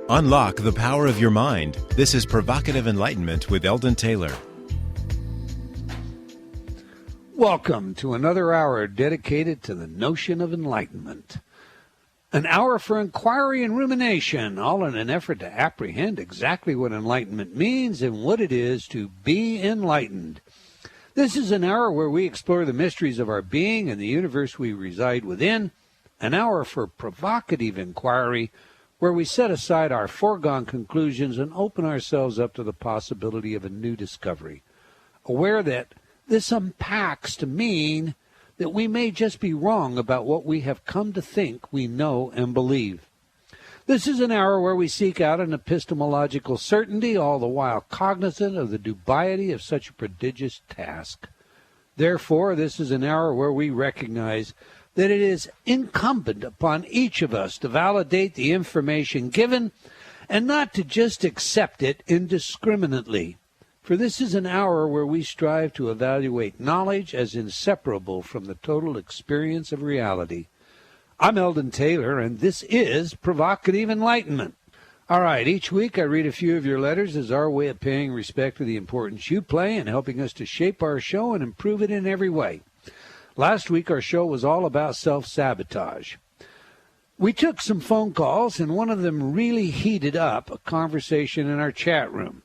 Unlock the power of your mind. This is Provocative Enlightenment with Eldon Taylor. Welcome to another hour dedicated to the notion of enlightenment. An hour for inquiry and rumination, all in an effort to apprehend exactly what enlightenment means and what it is to be enlightened. This is an hour where we explore the mysteries of our being and the universe we reside within. An hour for provocative inquiry, where we set aside our foregone conclusions and open ourselves up to the possibility of a new discovery, aware that this unpacks to mean that we may just be wrong about what we have come to think we know and believe. This is an hour where we seek out an epistemological certainty, all the while cognizant of the dubiety of such a prodigious task. Therefore, this is an hour where we recognize that it is incumbent upon each of us to validate the information given and not to just accept it indiscriminately. For this is an hour where we strive to evaluate knowledge as inseparable from the total experience of reality. I'm Eldon Taylor, and this is Provocative Enlightenment. All right, each week I read a few of your letters as our way of paying respect to the importance you play in helping us to shape our show and improve it in every way. Last week, our show was all about self-sabotage. We took some phone calls, and one of them really heated up a conversation in our chat room.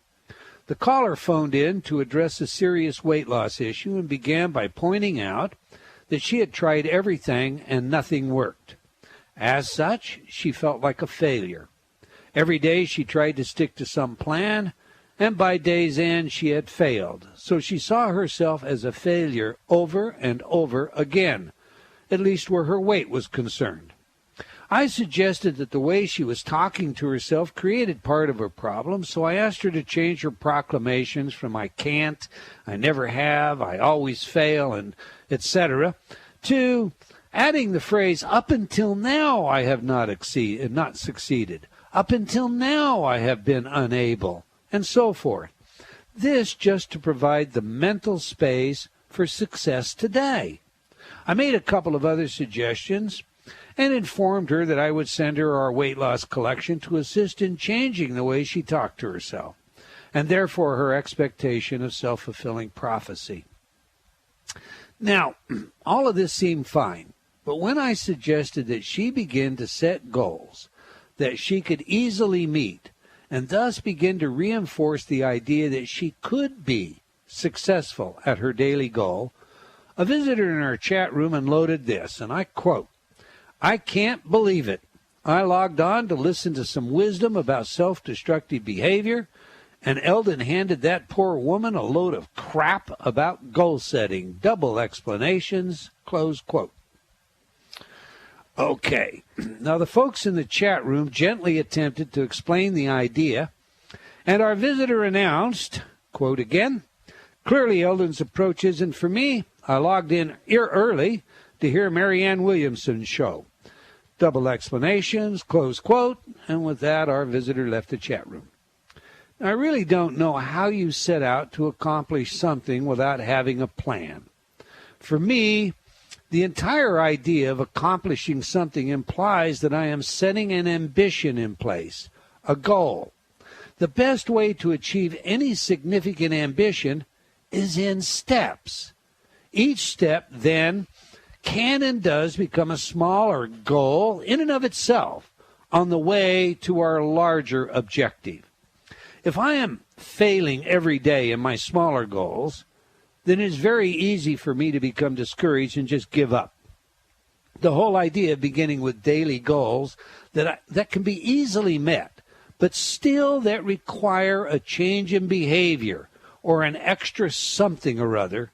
The caller phoned in to address a serious weight loss issue and began by pointing out that she had tried everything and nothing worked. As such, she felt like a failure. Every day she tried to stick to some plan, and by day's end she had failed. So she saw herself as a failure over and over again, at least where her weight was concerned. I suggested that the way she was talking to herself created part of her problem, so I asked her to change her proclamations from "I can't," "I never have," "I always fail," and etc., to adding the phrase, "Up until now I have not succeeded. Up until now I have been unable," and so forth. This just to provide the mental space for success today. I made a couple of other suggestions and informed her that I would send her our weight loss collection to assist in changing the way she talked to herself, and therefore her expectation of self-fulfilling prophecy. Now, all of this seemed fine, but when I suggested that she begin to set goals that she could easily meet, and thus begin to reinforce the idea that she could be successful at her daily goal, a visitor in our chat room unloaded this, and I quote, "I can't believe it. I logged on to listen to some wisdom about self-destructive behavior, and Eldon handed that poor woman a load of crap about goal setting. Double explanations," close quote. Okay, now the folks in the chat room gently attempted to explain the idea, and our visitor announced, quote again, "Clearly Eldon's approach isn't for me. I logged in early to hear Marianne Williamson's show." Double explanations, close quote, and with that our visitor left the chat room. Now, I really don't know how you set out to accomplish something without having a plan. For me, the entire idea of accomplishing something implies that I am setting an ambition in place, a goal. The best way to achieve any significant ambition is in steps. Each step then can and does become a smaller goal in and of itself on the way to our larger objective. If I am failing every day in my smaller goals, then it's very easy for me to become discouraged and just give up. The whole idea of beginning with daily goals that can be easily met, but still that require a change in behavior or an extra something or other,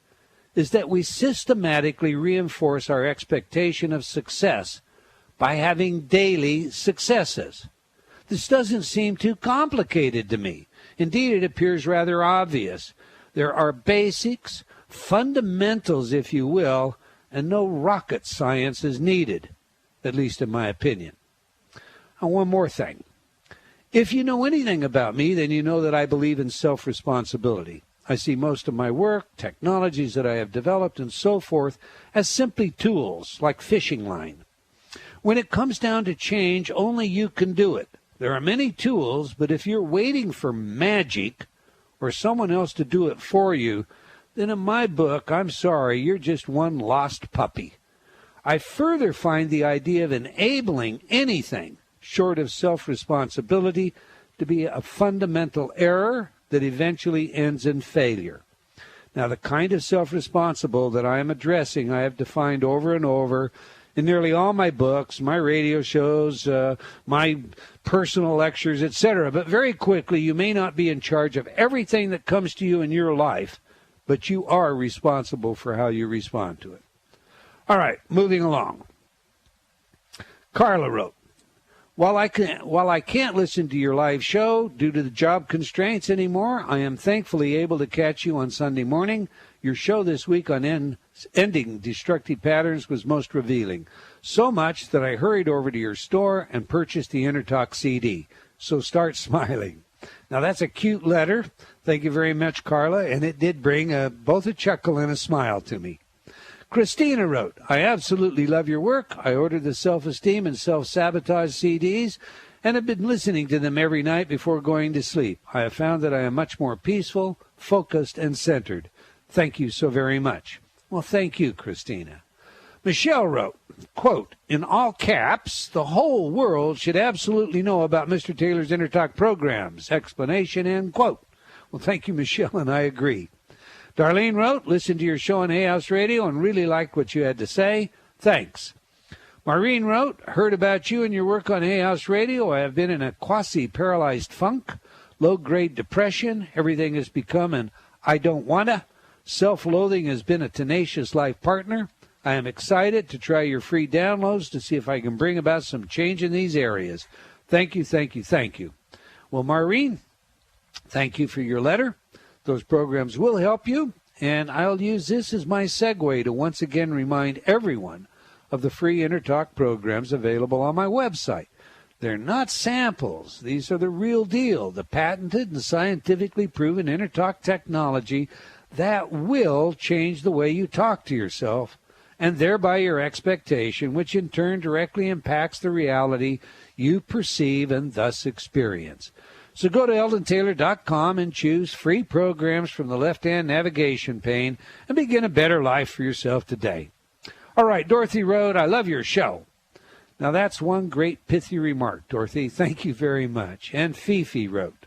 is that we systematically reinforce our expectation of success by having daily successes. This doesn't seem too complicated to me. Indeed, it appears rather obvious. There are basics, fundamentals, if you will, and no rocket science is needed, at least in my opinion. And one more thing. If you know anything about me, then you know that I believe in self-responsibility. I see most of my work, technologies that I have developed, and so forth, as simply tools, like fishing line. When it comes down to change, only you can do it. There are many tools, but if you're waiting for magic or someone else to do it for you, then in my book, I'm sorry, you're just one lost puppy. I further find the idea of enabling anything short of self-responsibility to be a fundamental error that eventually ends in failure. Now, the kind of self-responsible that I am addressing, I have defined over and over in nearly all my books, my radio shows, my personal lectures, etc. But very quickly, you may not be in charge of everything that comes to you in your life, but you are responsible for how you respond to it. All right, moving along. Carla wrote, While I can't listen to your live show due to the job constraints anymore, I am thankfully able to catch you on Sunday morning. Your show this week on ending destructive patterns was most revealing. So much that I hurried over to your store and purchased the InnerTalk CD. So start smiling. Now, that's a cute letter. Thank you very much, Carla. And it did bring both a chuckle and a smile to me. Christina wrote, I absolutely love your work. I ordered the Self-Esteem and Self-Sabotage CDs and have been listening to them every night before going to sleep. I have found that I am much more peaceful, focused, and centered. Thank you so very much. Well, thank you, Christina. Michelle wrote, quote, in all caps, the whole world should absolutely know about Mr. Taylor's InnerTalk programs, explanation, end quote. Well, thank you, Michelle, and I agree. Darlene wrote, listened to your show on Hay House Radio and really liked what you had to say. Thanks. Maureen wrote, heard about you and your work on Hay House Radio. I have been in a quasi-paralyzed funk, low-grade depression. Everything has become an I don't wanna. Self-loathing has been a tenacious life partner. I am excited to try your free downloads to see if I can bring about some change in these areas. Thank you, thank you, thank you. Well, Maureen, thank you for your letter. Those programs will help you, and I'll use this as my segue to once again remind everyone of the free InnerTalk programs available on my website. They're not samples. These are the real deal, the patented and scientifically proven InnerTalk technology that will change the way you talk to yourself and thereby your expectation, which in turn directly impacts the reality you perceive and thus experience. So go to eldontaylor.com and choose free programs from the left-hand navigation pane and begin a better life for yourself today. All right, Dorothy wrote, I love your show. Now, that's one great pithy remark, Dorothy. Thank you very much. And Fifi wrote,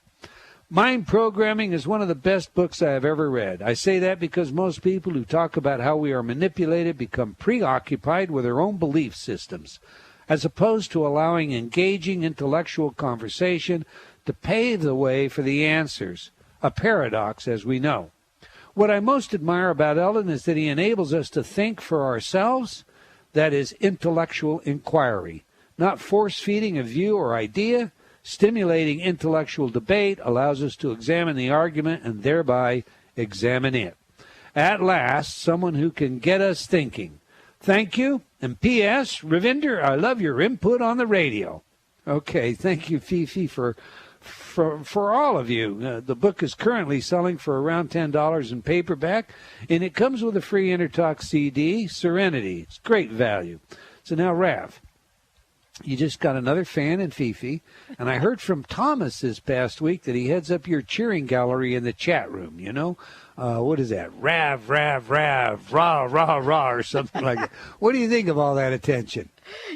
Mind Programming is one of the best books I have ever read. I say that because most people who talk about how we are manipulated become preoccupied with their own belief systems, as opposed to allowing engaging intellectual conversation to pave the way for the answers, a paradox as we know. What I most admire about Eldon is that he enables us to think for ourselves, that is intellectual inquiry, not force-feeding a view or idea. Stimulating intellectual debate allows us to examine the argument and thereby examine it. At last, someone who can get us thinking. Thank you. And P.S., Ravinder, I love your input on the radio. Okay, thank you, Fifi, for all of you. The book is currently selling for around $10 in paperback, and it comes with a free InnerTalk CD, Serenity. It's great value. So now, Rav, you just got another fan in Fifi, and I heard from Thomas this past week that he heads up your cheering gallery in the chat room, you know? What is that? Rav, rav, rav, rah, rah, rah, or something like that. What do you think of all that attention?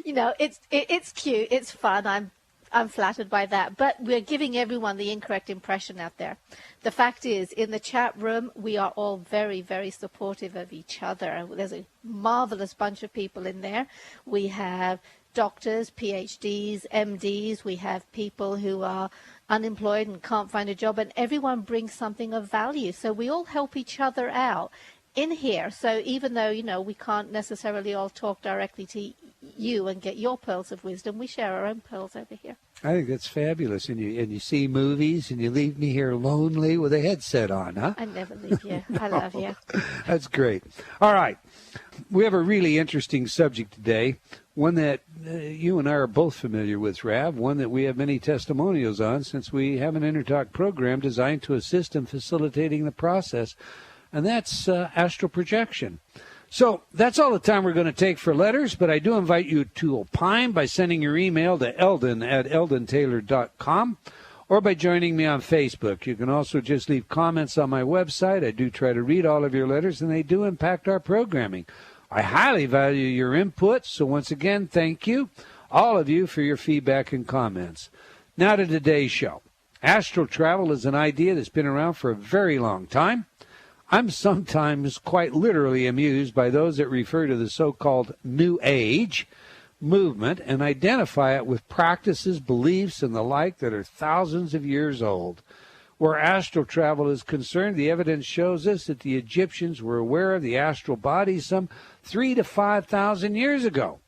You know, it's cute. It's fun. I'm flattered by that. But we're giving everyone the incorrect impression out there. The fact is, in the chat room, we are all very, very supportive of each other. There's a marvelous bunch of people in there. We have doctors, PhDs, MDs. We have people who are unemployed and can't find a job, and everyone brings something of value. So we all help each other out in here. So even though, you know, we can't necessarily all talk directly to you and get your pearls of wisdom, we share our own pearls over here. I think that's fabulous. And you see movies and you leave me here lonely with a headset on, huh? I never leave you. I love you. That's great. All right. We have a really interesting subject today, one that you and I are both familiar with, Rav, one that we have many testimonials on since we have an InnerTalk program designed to assist in facilitating the process, and that's astral projection. So that's all the time we're going to take for letters, but I do invite you to opine by sending your email to eldon@eldontaylor.com or by joining me on Facebook. You can also just leave comments on my website. I do try to read all of your letters, and they do impact our programming. I highly value your input, so once again, thank you, all of you, for your feedback and comments. Now to today's show. Astral travel is an idea that's been around for a very long time. I'm sometimes quite literally amused by those that refer to the so-called New Age movement and identify it with practices, beliefs, and the like that are thousands of years old. Where astral travel is concerned, the evidence shows us that the Egyptians were aware of the astral body some 3,000 to 5,000 years ago.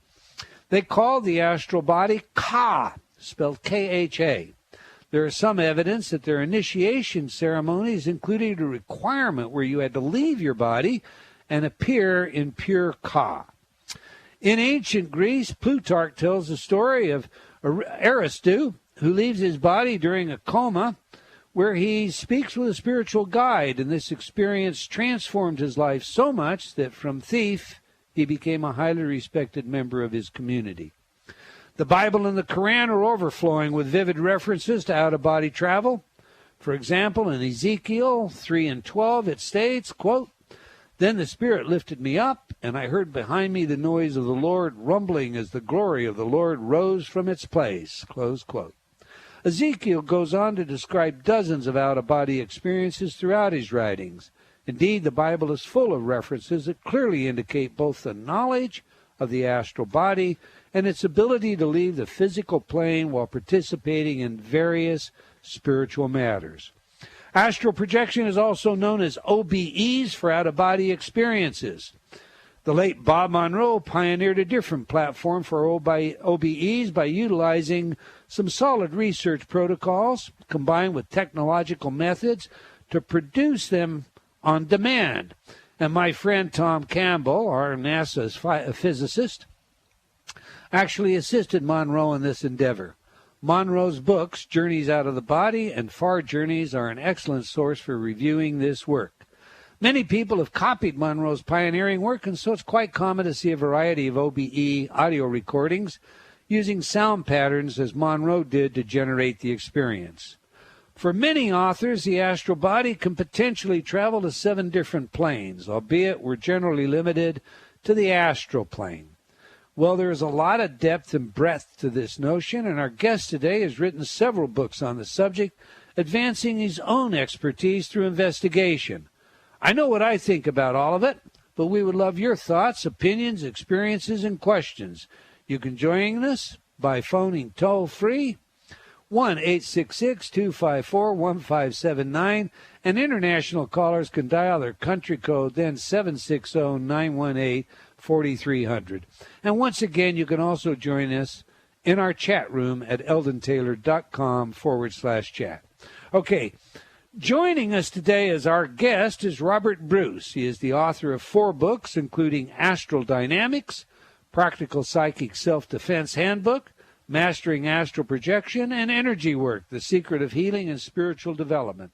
They called the astral body Ka, spelled K-H-A. There is some evidence that their initiation ceremonies included a requirement where you had to leave your body and appear in pure Ka. In ancient Greece, Plutarch tells the story of Aristu, who leaves his body during a coma, where he speaks with a spiritual guide, and this experience transformed his life so much that from thief, he became a highly respected member of his community. The Bible and the Quran are overflowing with vivid references to out-of-body travel. For example, in Ezekiel 3:12, it states, quote, "Then the Spirit lifted me up, and I heard behind me the noise of the Lord rumbling as the glory of the Lord rose from its place," close quote. Ezekiel goes on to describe dozens of out-of-body experiences throughout his writings. Indeed, the Bible is full of references that clearly indicate both the knowledge of the astral body and its ability to leave the physical plane while participating in various spiritual matters. Astral projection is also known as OBEs, for out-of-body experiences. The late Bob Monroe pioneered a different platform for OBEs by utilizing some solid research protocols combined with technological methods to produce them on demand. And my friend Tom Campbell, our NASA's physicist, actually assisted Monroe in this endeavor. Monroe's books, Journeys Out of the Body and Far Journeys, are an excellent source for reviewing this work. Many people have copied Monroe's pioneering work, and so it's quite common to see a variety of OBE audio recordings using sound patterns as Monroe did to generate the experience. For many authors, the astral body can potentially travel to 7 different planes, albeit we're generally limited to the astral plane. Well, there is a lot of depth and breadth to this notion, and our guest today has written several books on the subject, advancing his own expertise through investigation. I know what I think about all of it, but we would love your thoughts, opinions, experiences, and questions. You can join us by phoning toll-free 1-866-254-1579, and international callers can dial their country code, then 760-918-4300. And once again, you can also join us in our chat room at eldontaylor.com/chat. Okay, joining us today as our guest is Robert Bruce. He is the author of 4 books, including Astral Dynamics, Practical Psychic Self-Defense Handbook, Mastering Astral Projection, and Energy Work, The Secret of Healing and Spiritual Development.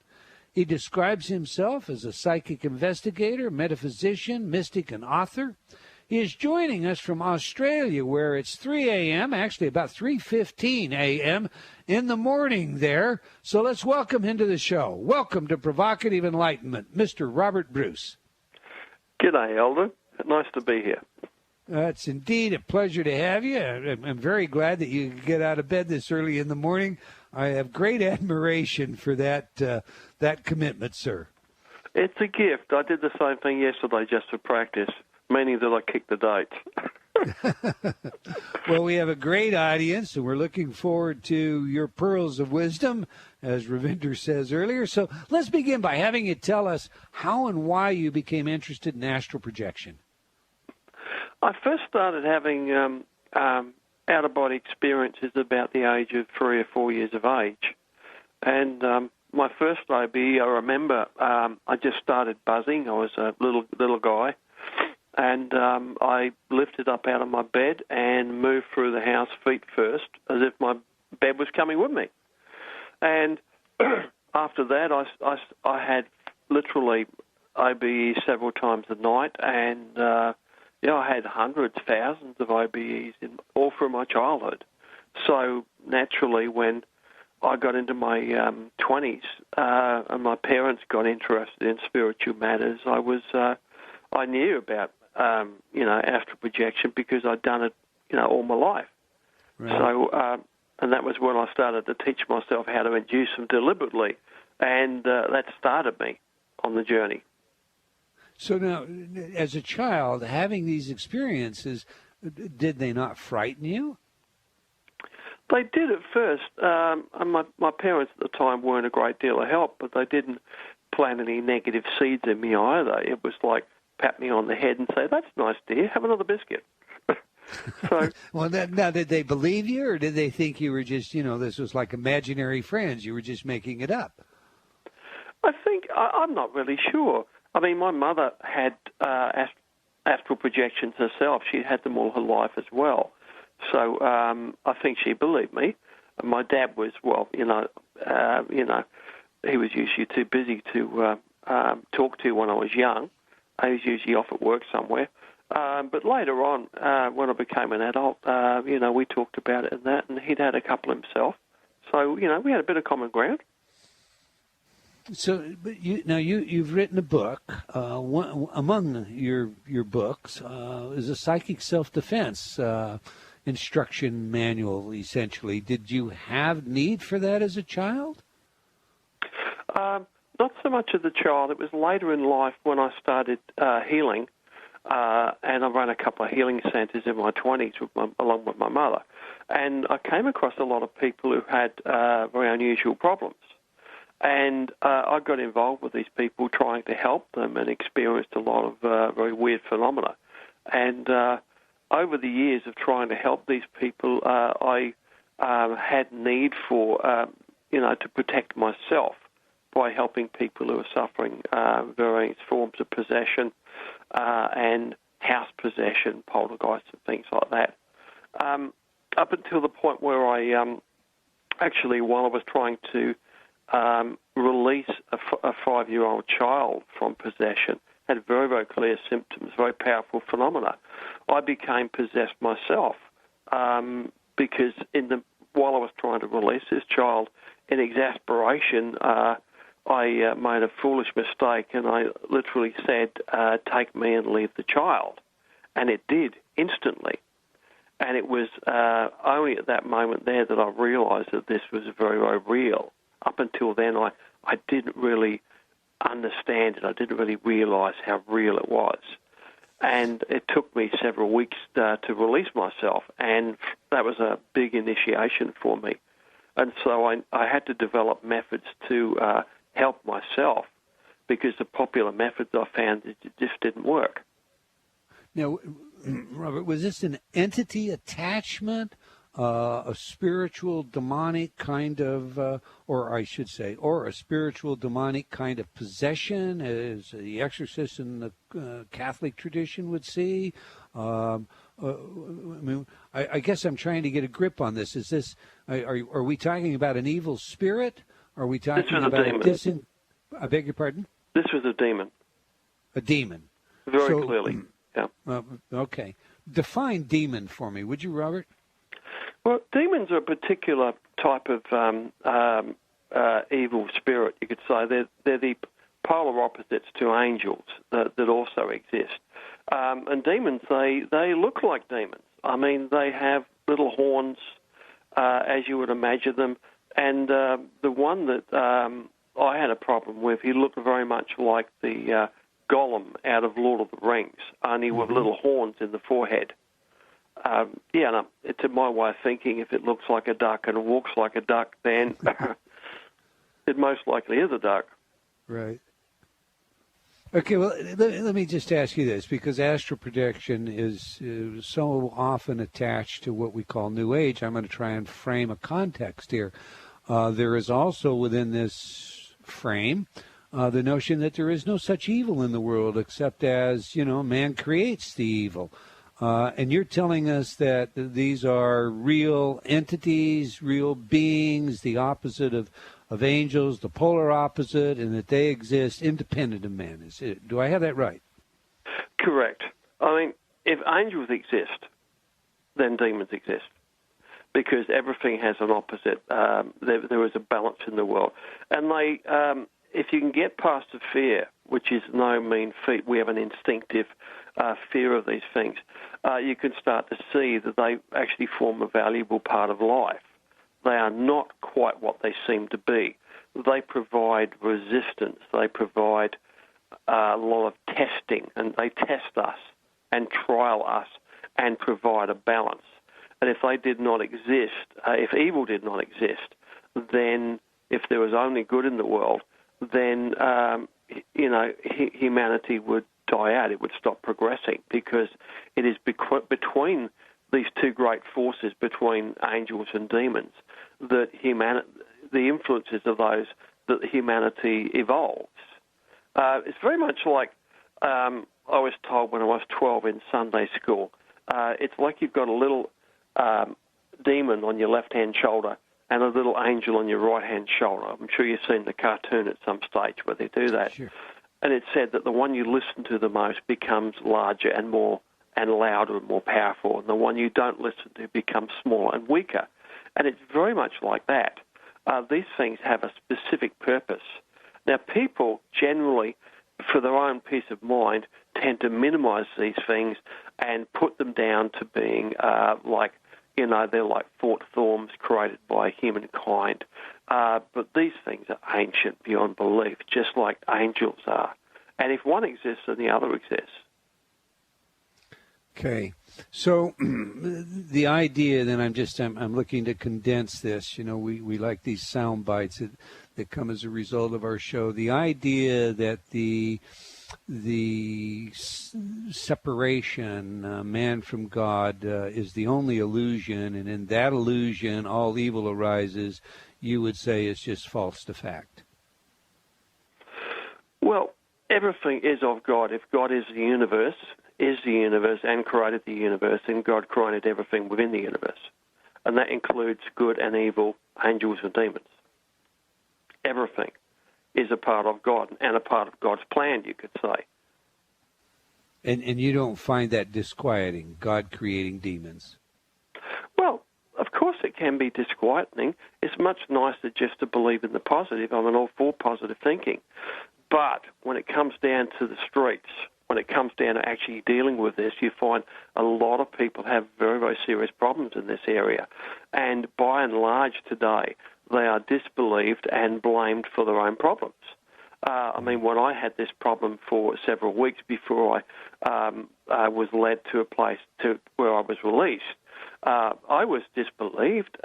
He describes himself as a psychic investigator, metaphysician, mystic, and author. He is joining us from Australia, where it's 3 a.m., actually about 3:15 a.m. in the morning there. So let's welcome him to the show. Welcome to Provocative Enlightenment, Mr. Robert Bruce. G'day, Eldon. Nice to be here. It's indeed a pleasure to have you. I'm very glad that you could get out of bed this early in the morning. I have great admiration for that commitment, sir. It's a gift. I did the same thing yesterday just for practice, meaning that I kicked the dates. Well, we have a great audience, and we're looking forward to your pearls of wisdom, as Ravinder says earlier. So let's begin by having you tell us how and why you became interested in astral projection. I first started having out-of-body experiences about the age of 3 or 4 years of age. And my first OBE, I remember I just started buzzing. I was a little guy. And I lifted up out of my bed and moved through the house feet first, as if my bed was coming with me. And after that, I had literally OBE several times a night, and I had hundreds, thousands of OBEs all through my childhood. So naturally, when I got into my 20s and my parents got interested in spiritual matters, I knew about astral projection because I'd done it all my life. Right. So and that was when I started to teach myself how to induce them deliberately, and that started me on the journey. So now, as a child, having these experiences, did they not frighten you? They did at first. And my parents at the time weren't a great deal of help, but they didn't plant any negative seeds in me either. It was like pat me on the head and say, "That's nice, dear. Have another biscuit." So, well, now, did they believe you, or did they think you were just, this was like imaginary friends? You were just making it up? I think, I'm not really sure. I mean, my mother had astral projections herself. She had them all her life as well. So I think she believed me. And my dad was, he was usually too busy to talk to when I was young. I was usually off at work somewhere. But later on, when I became an adult, we talked about it and he'd had a couple himself. So, we had a bit of common ground. So, but you've written a book. Among your books is a psychic self-defense instruction manual, essentially. Did you have need for that as a child? Not so much as a child. It was later in life when I started healing, and I ran a couple of healing centres in my 20s along with my mother. And I came across a lot of people who had very unusual problems. And I got involved with these people trying to help them and experienced a lot of very weird phenomena. And over the years of trying to help these people, I had need for, to protect myself by helping people who are suffering various forms of possession and house possession, poltergeists and things like that. Up until the point where I while I was trying to release a 5-year-old child from possession, had very, very clear symptoms, very powerful phenomena. I became possessed myself because while I was trying to release this child, in exasperation, I made a foolish mistake and I literally said, "Take me and leave the child." And it did, instantly. And it was only at that moment there that I realized that this was very, very real. Up until then, I didn't really understand it. I didn't really realize how real it was. And it took me several weeks to release myself, and that was a big initiation for me. And so I had to develop methods to help myself because the popular methods I found it just didn't work. Now, Robert, was this an entity attachment, a spiritual demonic kind of, or a spirituul demonic kind of possession, as the exorcist in the Catholic tradition would see? I guess I'm trying to get a grip on this. Is this, are we talking about an evil spirit? Are we talking about a demon? I beg your pardon? This was a demon. A demon. Very clearly, yeah. Okay. Define demon for me, would you, Robert? Well, demons are a particular type of evil spirit, you could say. They're the polar opposites to angels that also exist. And demons, they look like demons. I mean, they have little horns, as you would imagine them. And the one that I had a problem with, he looked very much like the Gollum out of Lord of the Rings, only with little horns in the forehead. It's my way of thinking. If it looks like a duck and walks like a duck, then it most likely is a duck. Right. Okay, well, let me just ask you this, because astral projection is so often attached to what we call New Age. I'm going to try and frame a context here. There is also within this frame the notion that there is no such evil in the world except as, man creates the evil. And you're telling us that these are real entities, real beings, the opposite of angels, the polar opposite, and that they exist independent of man. Do I have that right? Correct. I mean, if angels exist, then demons exist, because everything has an opposite. There is a balance in the world. And if you can get past the fear, which is no mean feat, we have an instinctive fear of these things, you can start to see that they actually form a valuable part of life. They are not quite what they seem to be. They provide resistance. They provide a lot of testing, and they test us and trial us and provide a balance. And if they did not exist, if evil did not exist, then if there was only good in the world, then humanity would die out. It would stop progressing, because it is between these two great forces, between angels and demons, that the influences of those, that humanity evolves. It's very much like I was told when I was 12 in Sunday school. It's like you've got a little demon on your left-hand shoulder and a little angel on your right-hand shoulder. I'm sure you've seen the cartoon at some stage where they do that. Sure. And it said that the one you listen to the most becomes larger and more and louder and more powerful, and the one you don't listen to becomes smaller and weaker. And it's very much like that. These things have a specific purpose. Now, people generally, for their own peace of mind, tend to minimize these things and put them down to being they're like thought forms created by humankind. But these things are ancient beyond belief, just like angels are. And if one exists, then the other exists. Okay, so the idea, then I'm looking to condense this. We like these sound bites that come as a result of our show. The idea that the separation, man from God, is the only illusion, and in that illusion all evil arises, you would say is just false to fact. Well, everything is of God. If God is the universe and created the universe, and God created everything within the universe. And that includes good and evil, angels and demons. Everything is a part of God and a part of God's plan, you could say. And you don't find that disquieting, God creating demons? Well, of course it can be disquieting. It's much nicer just to believe in the positive. I'm all for positive thinking. But when it comes down to the streets, when it comes down to actually dealing with this, you find a lot of people have very, very serious problems in this area. And by and large today, they are disbelieved and blamed for their own problems. When I had this problem for several weeks before I was led to a place where I was released, I was disbelieved.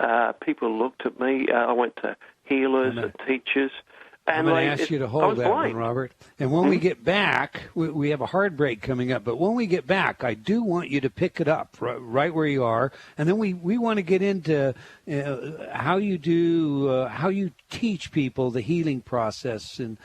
People looked at me. I went to healers and teachers. I'm going to ask you to hold that one, Robert. And when we get back, we have a hard break coming up, but when we get back, I do want you to pick it up right where you are, and then we want to get into how you teach people the healing process and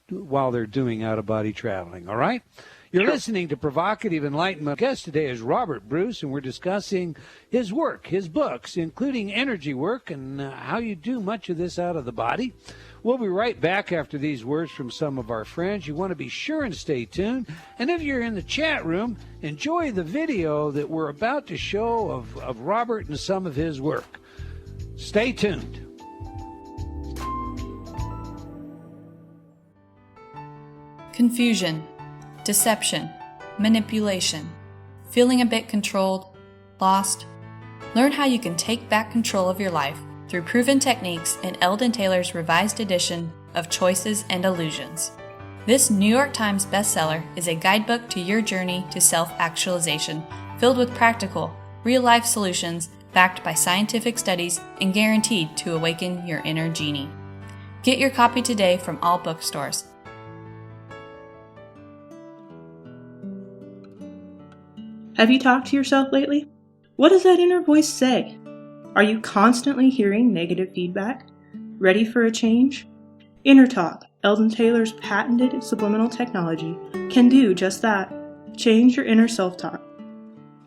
while they're doing out-of-body traveling, all right? You're listening to Provocative Enlightenment. Our guest today is Robert Bruce, and we're discussing his work, his books, including energy work and how you do much of this out of the body. We'll be right back after these words from some of our friends. You want to be sure and stay tuned. And if you're in the chat room, enjoy the video that we're about to show of Robert and some of his work. Stay tuned. Confusion, deception, manipulation, feeling a bit controlled, lost. Learn how you can take back control of your life through proven techniques in Eldon Taylor's revised edition of Choices and Illusions. This New York Times bestseller is a guidebook to your journey to self-actualization, filled with practical, real-life solutions backed by scientific studies and guaranteed to awaken your inner genie. Get your copy today from all bookstores. Have you talked to yourself lately? What does that inner voice say? Are you constantly hearing negative feedback? Ready for a change? Inner Talk, Eldon Taylor's patented subliminal technology, can do just that. Change your inner self-talk.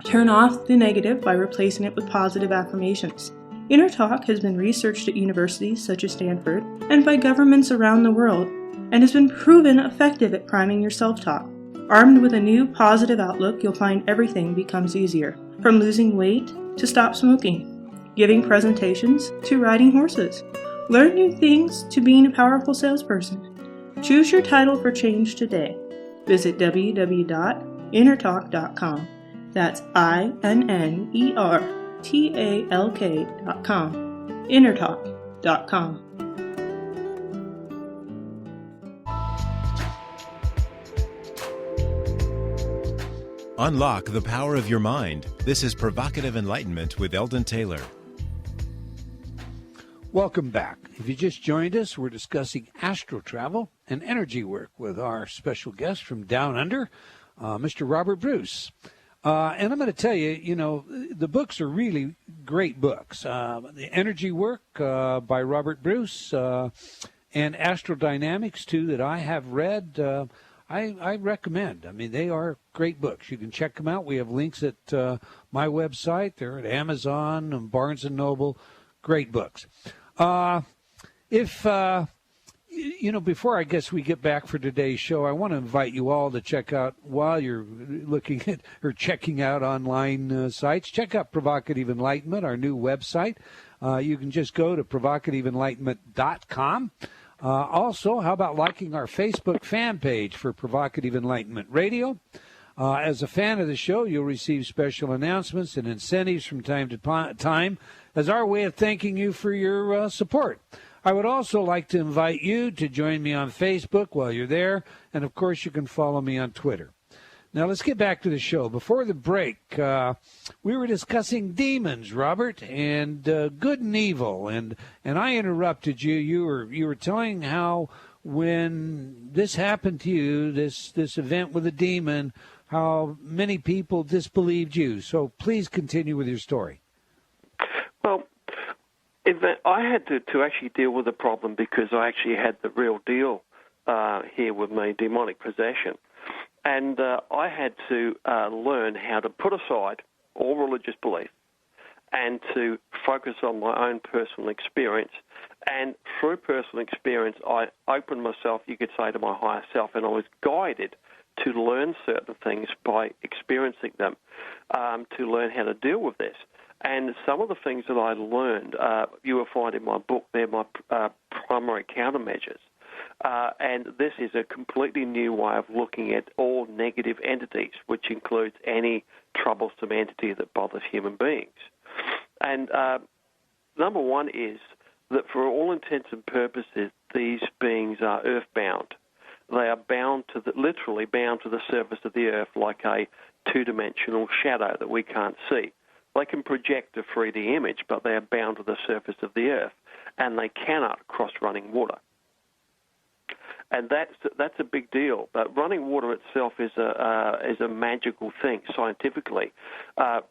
Turn off the negative by replacing it with positive affirmations. Inner Talk has been researched at universities such as Stanford and by governments around the world and has been proven effective at priming your self-talk. Armed with a new positive outlook, you'll find everything becomes easier, from losing weight to stop smoking, giving presentations to riding horses. Learn new things to being a powerful salesperson. Choose your title for change today. Visit www.innertalk.com. That's INNERTALK.com. Innertalk.com. Unlock the power of your mind. This is Provocative Enlightenment with Eldon Taylor. Welcome back. If you just joined us, we're discussing astral travel and energy work with our special guest from Down Under, Mr. Robert Bruce. And I'm going to tell you, the books are really great books. The Energy Work by Robert Bruce and Astral Dynamics, too, that I have read, I recommend. I mean, they are great books. You can check them out. We have links at my website. They're at Amazon and Barnes & Noble. Great books. Before I guess we get back for today's show, I want to invite you all to check out, while you're looking at or checking out online sites, check out Provocative Enlightenment, our new website. You can just go to provocativeenlightenment.com. Also, how about liking our Facebook fan page for Provocative Enlightenment Radio? As a fan of the show, you'll receive special announcements and incentives from time to time as our way of thanking you for your support. I would also like to invite you to join me on Facebook while you're there, and of course you can follow me on Twitter. Now let's get back to the show. Before the break, we were discussing demons, Robert, and good and evil, and I interrupted you. You were telling how when this happened to you, this event with a demon, how many people disbelieved you. So please continue with your story. Well, I had to actually deal with the problem because I actually had the real deal here with my demonic possession. And I had to learn how to put aside all religious belief and to focus on my own personal experience. And through personal experience, I opened myself, you could say, to my higher self, and I was guided to learn certain things by experiencing them, to learn how to deal with this. And some of the things that I learned, you will find in my book, they're my primary countermeasures. And this is a completely new way of looking at all negative entities, which includes any troublesome entity that bothers human beings. And number one is that for all intents and purposes, these beings are earthbound. They are literally bound to the surface of the earth like a two-dimensional shadow that we can't see. They can project a 3D image, but they are bound to the surface of the earth, and they cannot cross running water. And that's a big deal. But running water itself is a magical thing scientifically.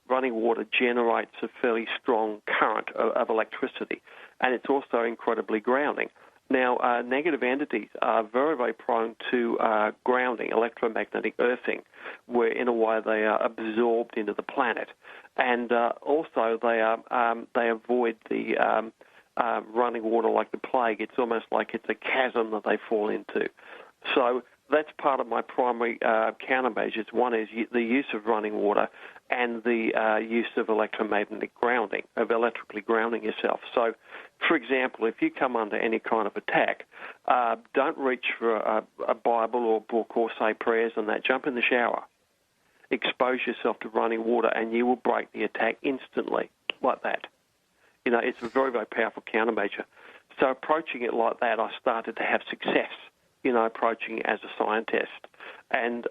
Running water generates a fairly strong current of electricity, and it's also incredibly grounding. Now, negative entities are very, very prone to grounding, electromagnetic earthing, where in a way they are absorbed into the planet, and also they avoid the running water like the plague. It's almost like it's a chasm that they fall into. So that's part of my primary countermeasures. One is the use of running water and the use of electromagnetic grounding, of electrically grounding yourself. So, for example, if you come under any kind of attack, don't reach for a Bible or book or say prayers and that. Jump in the shower. Expose yourself to running water and you will break the attack instantly, like that. You know, it's a very, very powerful countermeasure. So approaching it like that, I started to have success, you know, approaching it as a scientist. And,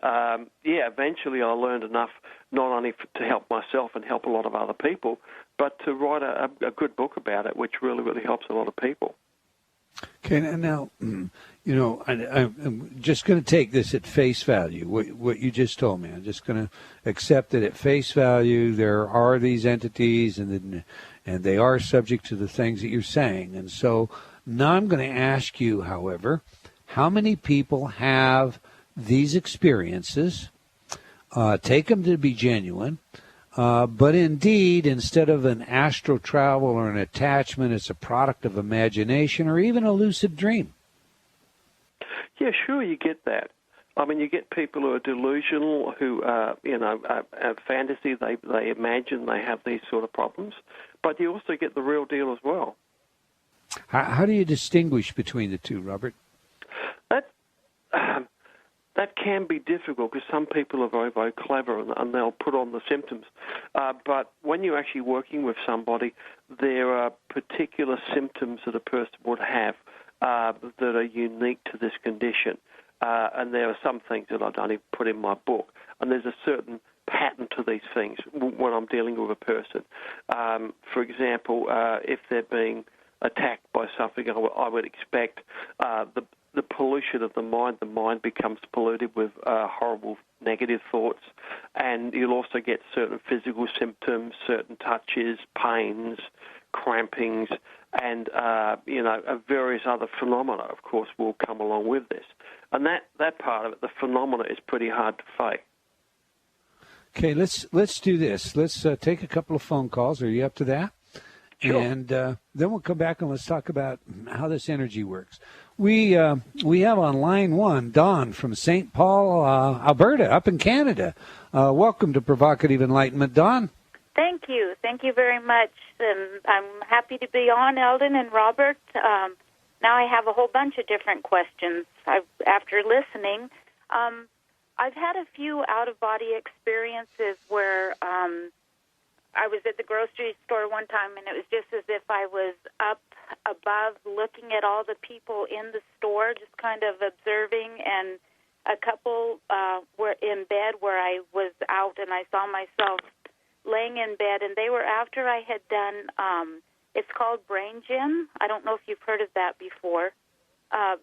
eventually I learned enough not only to help myself and help a lot of other people, but to write a good book about it, which really, really helps a lot of people. Okay, now, you know, I'm just going to take this at face value, what you just told me. I'm just going to accept it at face value. There are these entities, and they are subject to the things that you're saying. And so now I'm going to ask you, however, how many people have these experiences, take them to be genuine, but indeed, instead of an astral travel or an attachment, it's a product of imagination or even a lucid dream? Yeah, sure, you get that. I mean, you get people who are delusional, who fantasy. They imagine they have these sort of problems, but you also get the real deal as well. How do you distinguish between the two, Robert? That can be difficult because some people are very, very clever and they'll put on the symptoms. But when you're actually working with somebody, there are particular symptoms that a person would have that are unique to this condition. And there are some things that I've only put in my book. And there's a certain pattern to these things when I'm dealing with a person. For example, if they're being attacked by something, I would expect the pollution of the mind becomes polluted with horrible negative thoughts, and you'll also get certain physical symptoms, certain touches, pains, crampings, and various other phenomena, of course, will come along with this. And that part of it, the phenomena, is pretty hard to fake. Okay, let's do this. Let's take a couple of phone calls. Are you up to that? Sure. And then we'll come back and let's talk about how this energy works. We have on line one Don from St. Paul, Alberta, up in Canada. Welcome to Provocative Enlightenment, Don. Thank you. Thank you very much. I'm happy to be on, Eldon and Robert. Now I have a whole bunch of different questions after listening. I've had a few out-of-body experiences where I was at the grocery store one time, and it was just as if I was up above looking at all the people in the store, just kind of observing, and a couple were in bed where I was out, and I saw myself laying in bed, and they were after I had done, it's called brain gym. I don't know if you've heard of that before.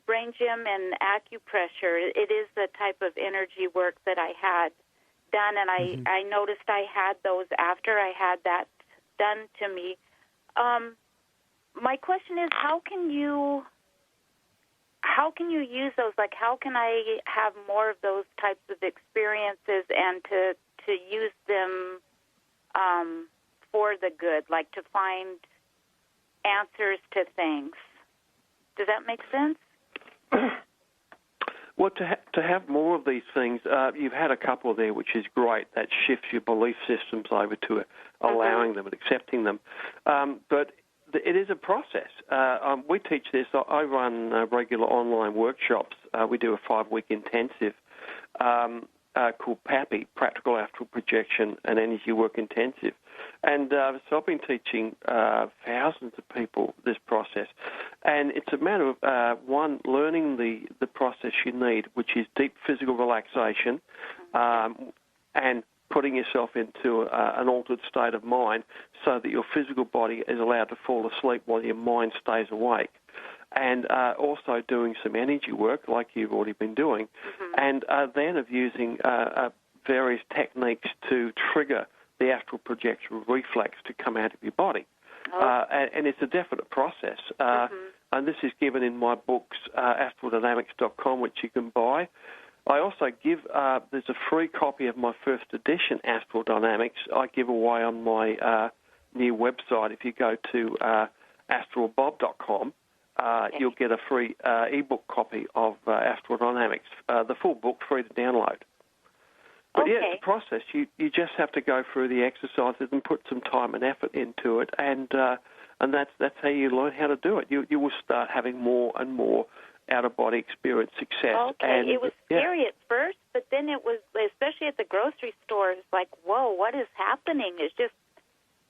Brain gym and acupressure, it is the type of energy work that I had done, and I noticed I had those after I had that done to me. My question is, how can you use those? Like, how can I have more of those types of experiences and to use them for the good, like to find answers to things? Does that make sense? Well, to have more of these things, you've had a couple there, which is great. That shifts your belief systems over to allowing them and accepting them. But it is a process. We teach this. I run regular online workshops. We do a 5-week intensive called PAPI, Practical Astral Projection and Energy Work Intensive. And so I've been teaching thousands of people this process. And it's a matter of, one, learning the process you need, which is deep physical relaxation, and putting yourself into an altered state of mind so that your physical body is allowed to fall asleep while your mind stays awake. And also doing some energy work like you've already been doing, and then of using various techniques to trigger the astral projection reflex to come out of your body. And it's a definite process. And this is given in my books, astraldynamics.com, which you can buy. I also give, there's a free copy of my first edition, Astral Dynamics, I give away on my new website. If you go to astralbob.com, you'll get a free ebook copy of Astral Dynamics, the full book, free to download. But yeah, it's a process. You just have to go through the exercises and put some time and effort into it, and that's how you learn how to do it. You will start having more and more out-of-body experience success. Okay, and, it was scary at first, but then it was, especially at the grocery store, it's like, whoa, what is happening? It's just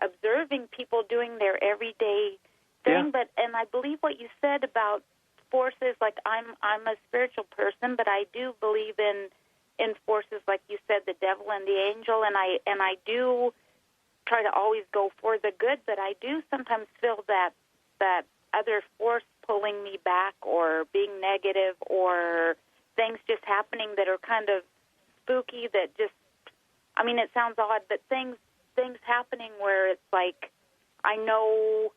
observing people doing their everyday thing. Yeah. And I believe what you said about forces, like I'm a spiritual person, but I do believe in forces, like you said, the devil and the angel, and I do try to always go for the good, but I do sometimes feel that other force pulling me back or being negative or things just happening that are kind of spooky that just, I mean, it sounds odd, but things happening where it's like I know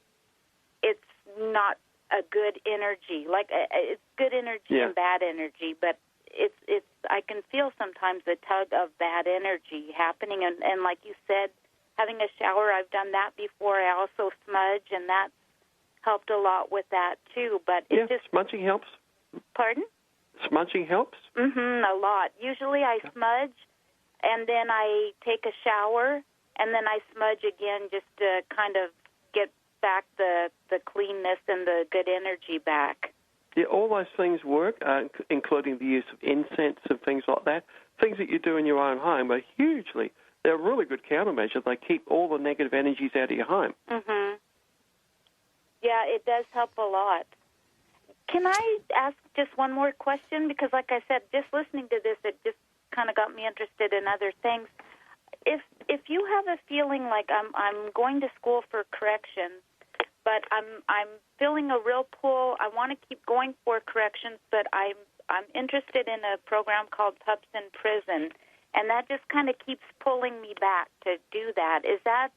it's not a good energy. Like, it's good energy and bad energy, but it's I can feel sometimes a tug of bad energy happening. And like you said, having a shower, I've done that before. I also smudge, and that's helped a lot with that, too. But it's just... smudging helps. Pardon? Smudging helps? A lot. Usually I smudge, and then I take a shower, and then I smudge again just to kind of get back the cleanness and the good energy back. Yeah, all those things work, including the use of incense and things like that. Things that you do in your own home are they're a really good countermeasure. They keep all the negative energies out of your home. Yeah, it does help a lot. Can I ask just one more question? Because like I said, just listening to this, it just kind of got me interested in other things. If you have a feeling like I'm going to school for correction, but I'm feeling a real pull, I want to keep going for corrections, but I'm interested in a program called Pups in Prison, and that just kind of keeps pulling me back to do that. Is that,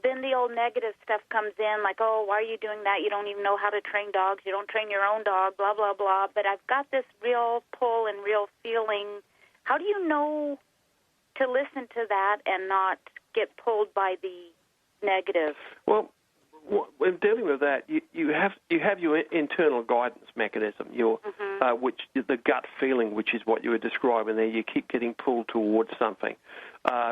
then the old negative stuff comes in, like, oh, why are you doing that? You don't even know how to train dogs. You don't train your own dog, blah, blah, blah. But I've got this real pull and real feeling. How do you know to listen to that and not get pulled by the negative? Well, when dealing with that, you have your internal guidance mechanism, which the gut feeling, which is what you were describing there. You keep getting pulled towards something,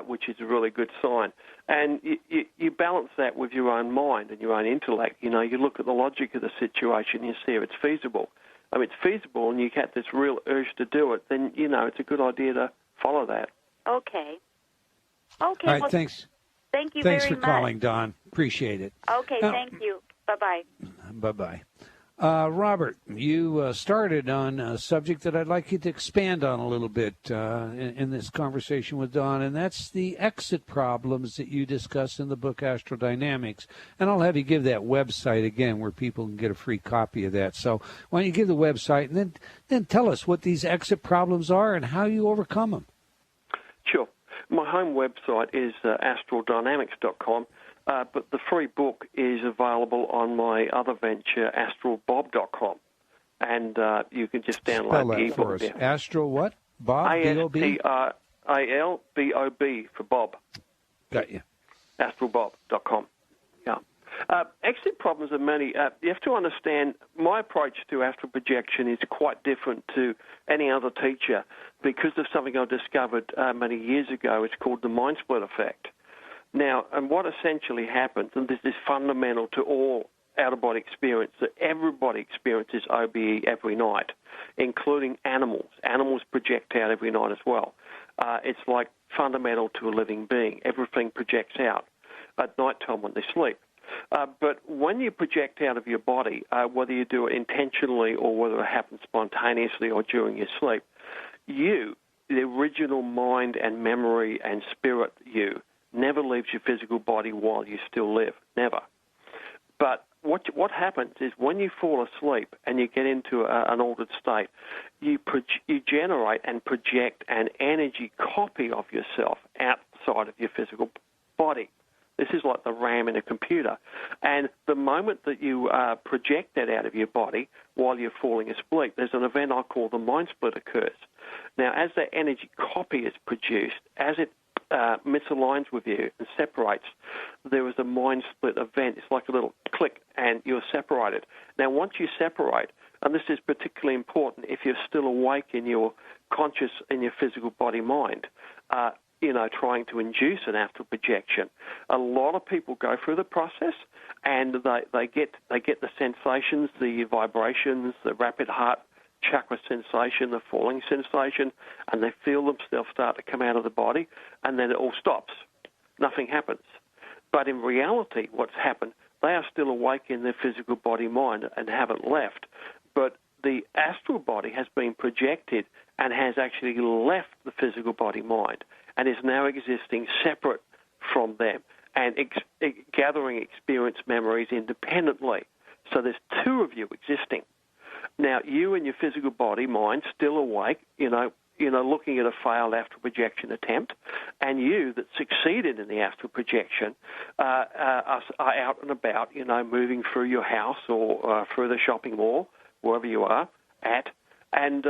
which is a really good sign. And you balance that with your own mind and your own intellect. You look at the logic of the situation, you see if it's feasible. I mean, it's feasible, and you get this real urge to do it. Then it's a good idea to follow that. Okay. All right, thanks. Thank you very much. Thanks for calling, Don. Appreciate it. Okay, thank you. Bye-bye. Bye-bye. Robert, you started on a subject that I'd like you to expand on a little bit in this conversation with Don, and that's the exit problems that you discuss in the book Astral Dynamics. And I'll have you give that website again where people can get a free copy of that. So why don't you give the website and then tell us what these exit problems are and how you overcome them. Sure. My home website is astraldynamics.com, but the free book is available on my other venture, astralbob.com, and you can just download the ebook for us. There. Astral what? Bob? ASTRALBOB for Bob. Got you. Astralbob.com. Yeah. Exit problems are many. You have to understand my approach to astral projection is quite different to any other teacher because of something I discovered many years ago. It's called the mind split effect. Now, and what essentially happens, and this is fundamental to all out-of-body experience, that everybody experiences OBE every night, including animals. Animals project out every night as well. It's like fundamental to a living being. Everything projects out at night time when they sleep. But when you project out of your body, whether you do it intentionally or whether it happens spontaneously or during your sleep, you, the original mind and memory and spirit you, never leaves your physical body while you still live, never. But what happens is when you fall asleep and you get into an altered state, you generate and project an energy copy of yourself outside of your physical body. This is like the RAM in a computer. And the moment that you project that out of your body while you're falling asleep, there's an event I call the mind split occurs. Now, as that energy copy is produced, as it misaligns with you and separates, there is a mind split event. It's like a little click, and you're separated. Now, once you separate, and this is particularly important if you're still awake in your conscious, in your physical body mind, trying to induce an astral projection. A lot of people go through the process, and they get the sensations, the vibrations, the rapid heart chakra sensation, the falling sensation, and they feel themselves start to come out of the body, and then it all stops. Nothing happens. But in reality, what's happened, they are still awake in their physical body mind and haven't left. But the astral body has been projected and has actually left the physical body mind and is now existing separate from them and gathering experience memories independently. So there's two of you existing. Now, you and your physical body mind still awake, looking at a failed astral projection attempt, and you that succeeded in the astral projection are out and about, moving through your house or through the shopping mall, wherever you are at, and,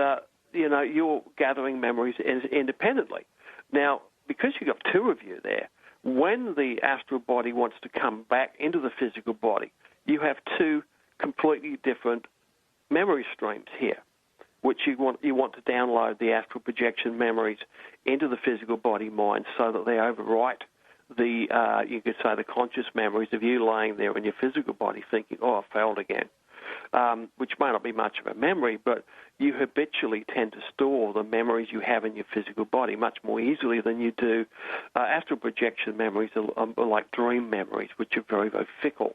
you're gathering memories independently. Now, because you've got two of you there, when the astral body wants to come back into the physical body, you have two completely different memory streams here. which you want to download the astral projection memories into the physical body mind so that they overwrite the, you could say, the conscious memories of you laying there in your physical body thinking, oh, I failed again, which may not be much of a memory, but you habitually tend to store the memories you have in your physical body much more easily than you do. Astral projection memories are like dream memories, which are very, very fickle.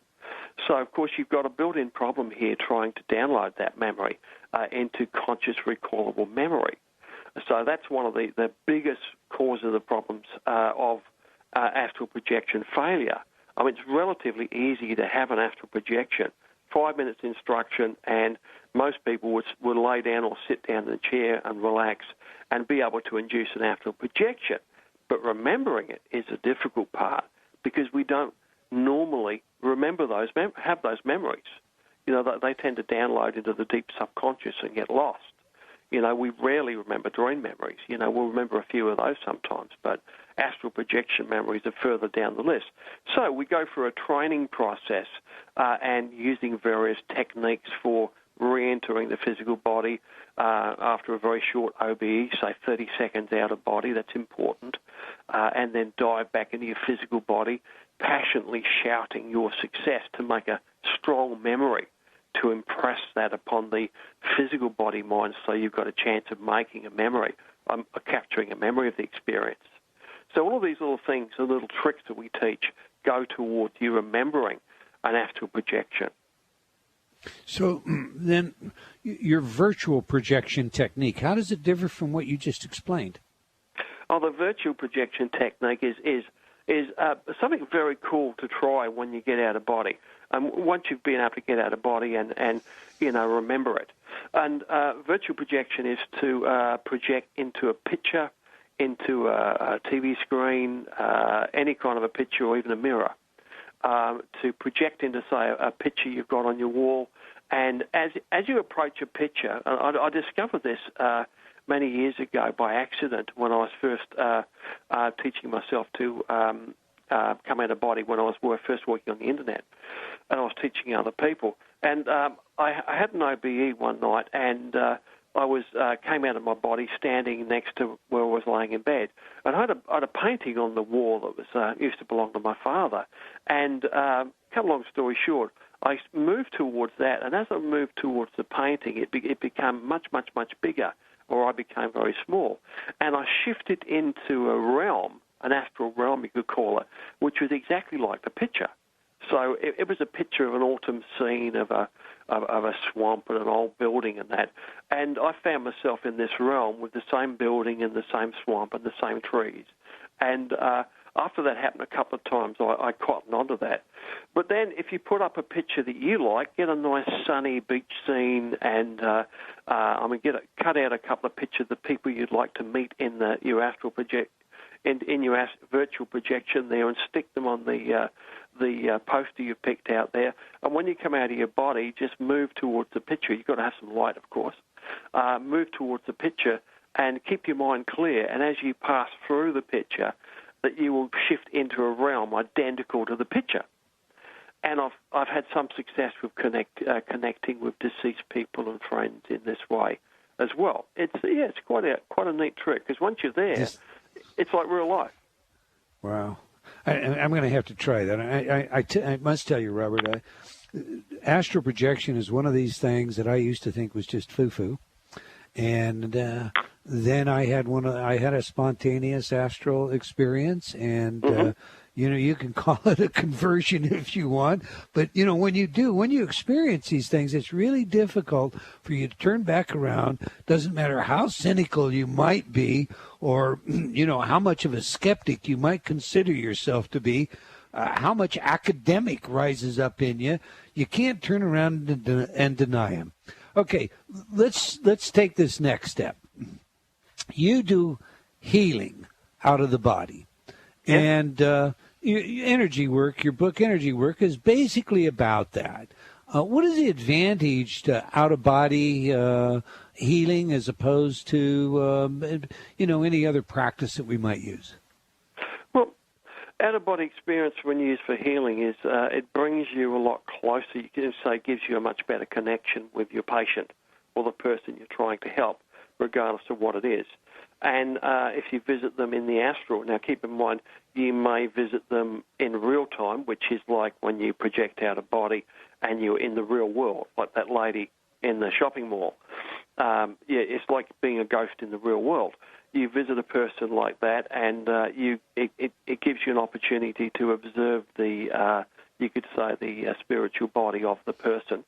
So, of course, you've got a built-in problem here trying to download that memory into conscious recallable memory. So that's one of the biggest causes of the problems of astral projection failure. I mean, it's relatively easy to have an astral projection, 5 minutes instruction, and most people would lay down or sit down in a chair and relax and be able to induce an astral projection. But remembering it is a difficult part because we don't normally remember have those memories. You know, they tend to download into the deep subconscious and get lost. You know, we rarely remember dream memories. You know, we'll remember a few of those sometimes, but astral projection memories are further down the list. So we go through a training process and using various techniques for re-entering the physical body after a very short OBE, say 30 seconds out of body, that's important, and then dive back into your physical body, passionately shouting your success to make a strong memory, to impress that upon the physical body mind so you've got a chance of making a memory, capturing a memory of the experience. So all of these little things, the little tricks that we teach, go towards you remembering an astral projection. So then your virtual projection technique, how does it differ from what you just explained? Oh, the virtual projection technique is something very cool to try when you get out of body. Once you've been able to get out of body and you know, remember it. And virtual projection is to project into a picture, into a TV screen, any kind of a picture or even a mirror, to project into, say, a picture you've got on your wall. And as you approach a picture, I discovered this many years ago by accident when I was first teaching myself to come out of body when I was first working on the internet, and I was teaching other people. And I had an OBE one night, and I came out of my body standing next to where I was laying in bed, and I had a painting on the wall that was used to belong to my father. And cut a long story short, I moved towards that, and as I moved towards the painting, it became much, much, much bigger, or I became very small. And I shifted into a realm, an astral realm you could call it, which was exactly like the picture. So it was a picture of an autumn scene of a swamp and an old building and that. And I found myself in this realm with the same building and the same swamp and the same trees. And after that happened a couple of times, I cottoned onto that. But then if you put up a picture that you like, get a nice sunny beach scene and cut out a couple of pictures of the people you'd like to meet in your astral in your virtual projection there, and stick them on the poster you picked out there. And when you come out of your body, just move towards the picture. You've got to have some light, of course. Move towards the picture and keep your mind clear. And as you pass through the picture, that you will shift into a realm identical to the picture. And I've had some success with connecting with deceased people and friends in this way as well. It's quite a neat trick, because once you're there, it's like real life. Wow. I'm going to have to try that. I must tell you, Robert, astral projection is one of these things that I used to think was just foo-foo. And then I had a spontaneous astral experience, and you can call it a conversion if you want. But when you experience these things, it's really difficult for you to turn back around. Doesn't matter how cynical you might be, or how much of a skeptic you might consider yourself to be, how much academic rises up in you. You can't turn around and deny them. Okay, let's take this next step. You do healing out of the body, and energy work. Your book, Energy Work, is basically about that. What is the advantage to out-of-body healing as opposed to any other practice that we might use? Well, out-of-body experience, when used for healing, is it brings you a lot closer. You can say, gives you a much better connection with your patient or the person you're trying to help, regardless of what it is. And if you visit them in the astral, now keep in mind, you may visit them in real time, which is like when you project out a body and you're in the real world, like that lady in the shopping mall. It's like being a ghost in the real world. You visit a person like that, and it gives you an opportunity to observe the, you could say, the spiritual body of the person.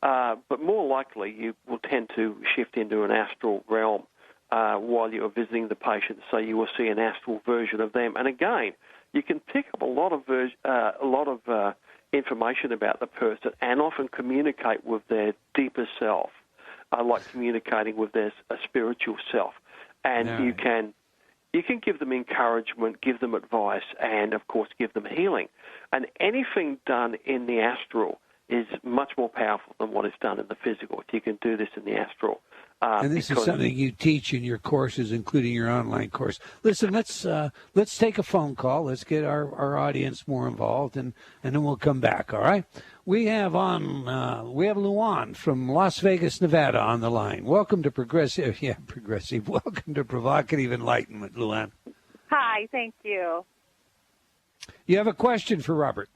But more likely, you will tend to shift into an astral realm while you're visiting the patient, so you will see an astral version of them. And again, you can pick up a lot of information about the person and often communicate with their deeper self, like communicating with their spiritual self. And you can give them encouragement, give them advice, and, of course, give them healing. And anything done in the astral is much more powerful than what is done in the physical, if you can do this in the astral. And this is something you teach in your courses, including your online course. Listen, let's take a phone call. Let's get our audience more involved, and then we'll come back, all right? We have Luan from Las Vegas, Nevada on the line. Welcome to Progressive. Welcome to Provocative Enlightenment, Luan. Hi, thank you. You have a question for Robert?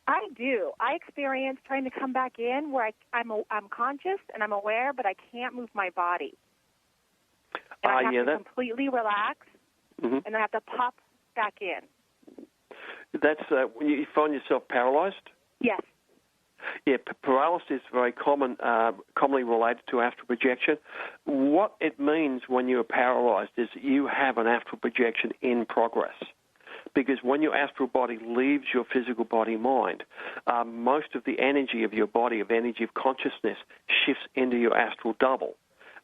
I do. I experience trying to come back in where I'm conscious and I'm aware, but I can't move my body. And I have to completely relax, and I have to pop back in. That's when you find yourself paralyzed? Yes. Yeah, paralysis is very commonly related to astral projection. What it means when you're paralyzed is you have an astral projection in progress. Because when your astral body leaves your physical body mind, most of the energy of your body, of energy of consciousness, shifts into your astral double.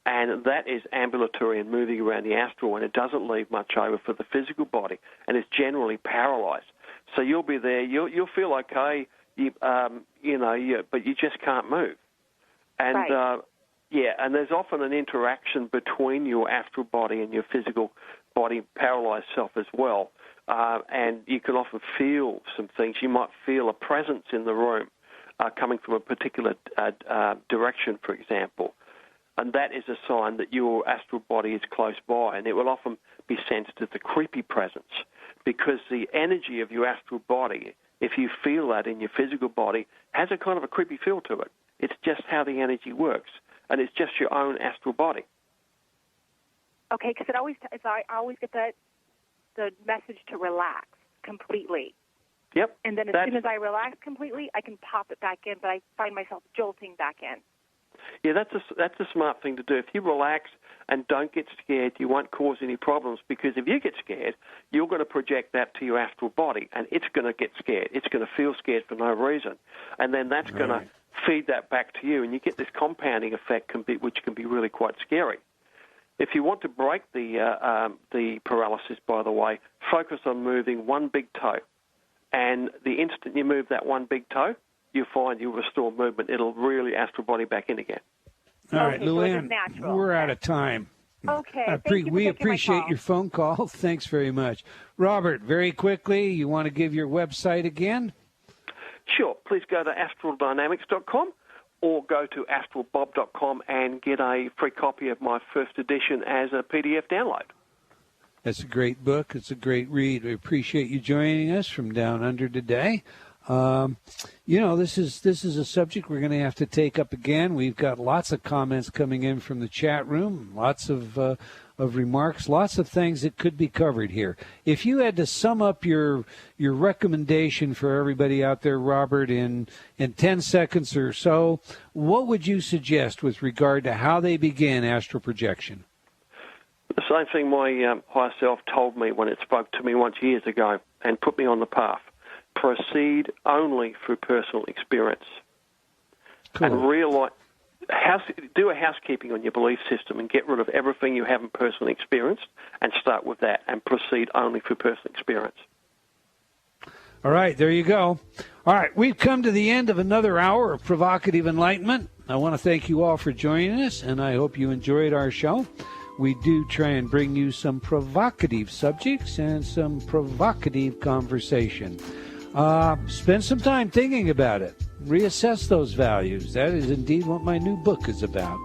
And that is ambulatory and moving around the astral, and it doesn't leave much over for the physical body, and it's generally paralyzed. So you'll be there, you'll feel okay, but you just can't move. And right. And there's often an interaction between your astral body and your physical body, paralyzed self as well. And you can often feel some things. You might feel a presence in the room coming from a particular direction, for example. And that is a sign that your astral body is close by. And it will often be sensed as a creepy presence, because the energy of your astral body, if you feel that in your physical body, has a kind of a creepy feel to it. It's just how the energy works. And it's just your own astral body. Okay, because I always get the message to relax completely. Yep. And then as soon as I relax completely, I can pop it back in, but I find myself jolting back in. Yeah, that's a smart thing to do. If you relax and don't get scared, you won't cause any problems, because if you get scared, you're going to project that to your astral body, and it's going to get scared. It's going to feel scared for no reason. And then that's going to feed that back to you, and you get this compounding effect, which can be really quite scary. If you want to break the paralysis, by the way, focus on moving one big toe. And the instant you move that one big toe, you find you'll restore movement. It'll really astral body back in again. All right, Luann, we're out of time. Okay. We appreciate your phone call. Thanks very much. Robert, very quickly, you want to give your website again? Sure. Please go to astraldynamics.com. or go to astralbob.com and get a free copy of my first edition as a PDF download. That's a great book. It's a great read. We appreciate you joining us from Down Under today. This is a subject we're going to have to take up again. We've got lots of comments coming in from the chat room, lots of remarks, lots of things that could be covered here. If you had to sum up your recommendation for everybody out there, Robert, in 10 seconds or so, what would you suggest with regard to how they begin astral projection? The same thing my higher self told me when it spoke to me once years ago and put me on the path. Proceed only through personal experience. Cool. And realize, do a housekeeping on your belief system and get rid of everything you haven't personally experienced and start with that and proceed only through personal experience. All right, there you go. All right, we've come to the end of another hour of Provocative Enlightenment. I want to thank you all for joining us, and I hope you enjoyed our show. We do try and bring you some provocative subjects and some provocative conversation. Spend some time thinking about it. Reassess those values. That is indeed what my new book is about.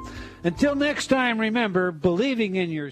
Until next time, remember, believing in your